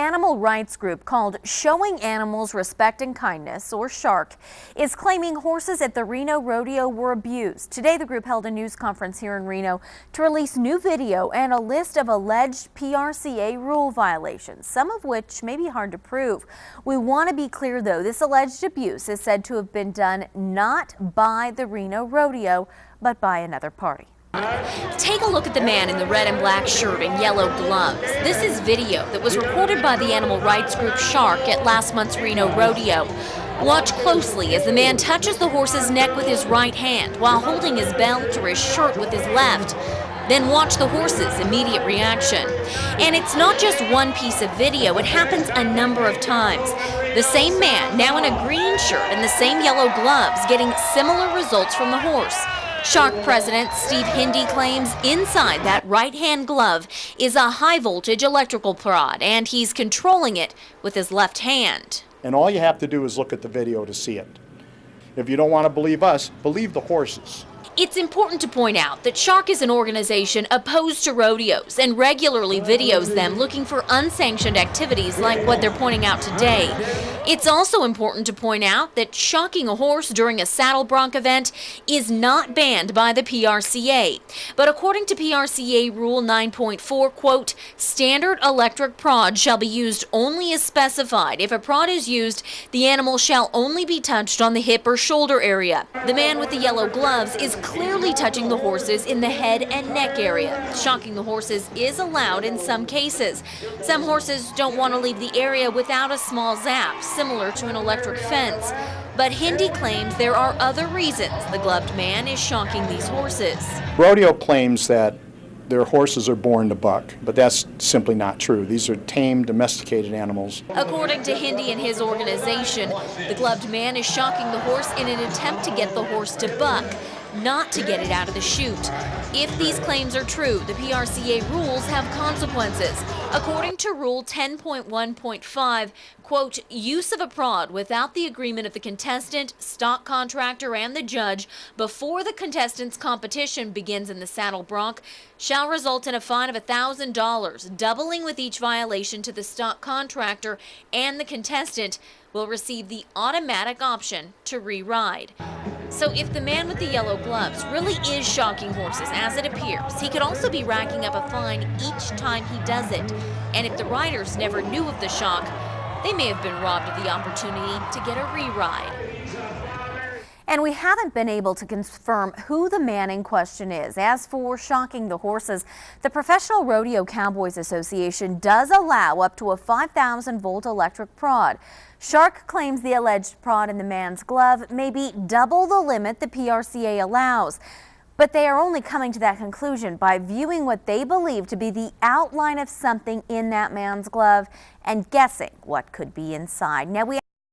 animal rights group called Showing Animals Respect and Kindness, or SHARK, is claiming horses at the Reno Rodeo were abused. Today, the group held a news conference here in Reno to release new video and a list of alleged PRCA rule violations, some of which may be hard to prove. We want to be clear, though, this alleged abuse is said to have been done not by the Reno Rodeo, but by another party. Take a look at the man in the red and black shirt and yellow gloves. This is video that was recorded by the animal rights group SHARK at last month's Reno Rodeo. Watch closely as the man touches the horse's neck with his right hand while holding his belt or his shirt with his left. Then watch the horse's immediate reaction. And it's not just one piece of video, it happens a number of times. The same man, now in a green shirt and the same yellow gloves, getting similar results from the horse. SHARK President Steve Hindi claims inside that right-hand glove is a high-voltage electrical prod, and he's controlling it with his left hand. And all you have to do is look at the video to see it. If you don't want to believe us, believe the horses. It's important to point out that SHARK is an organization opposed to rodeos and regularly videos them looking for unsanctioned activities like what they're pointing out today. It's also important to point out that shocking a horse during a saddle bronc event is not banned by the PRCA. But according to PRCA Rule 9.4, quote, standard electric prod shall be used only as specified. If a prod is used, the animal shall only be touched on the hip or shoulder area. The man with the yellow gloves is clearly touching the horses in the head and neck area. Shocking the horses is allowed in some cases. Some horses don't want to leave the area without a small zap, similar to an electric fence. But Hindi claims there are other reasons the gloved man is shocking these horses. Rodeo claims that their horses are born to buck, but that's simply not true. These are tame, domesticated animals. According to Hindi and his organization, the gloved man is shocking the horse in an attempt to get the horse to buck, not to get it out of the chute. If these claims are true, the PRCA rules have consequences. According to Rule 10.1.5, quote, use of a prod without the agreement of the contestant, stock contractor, and the judge before the contestant's competition begins in the saddle bronc shall result in a fine of $1,000, doubling with each violation to the stock contractor, and the contestant will receive the automatic option to re-ride. So if the man with the yellow gloves really is shocking horses, as it appears, he could also be racking up a fine each time he does it. And if the riders never knew of the shock, they may have been robbed of the opportunity to get a re-ride. And we haven't been able to confirm who the man in question is. As for shocking the horses, the Professional Rodeo Cowboys Association does allow up to a 5,000-volt electric prod. SHARK claims the alleged prod in the man's glove may be double the limit the PRCA allows. But they are only coming to that conclusion by viewing what they believe to be the outline of something in that man's glove and guessing what could be inside. Now, we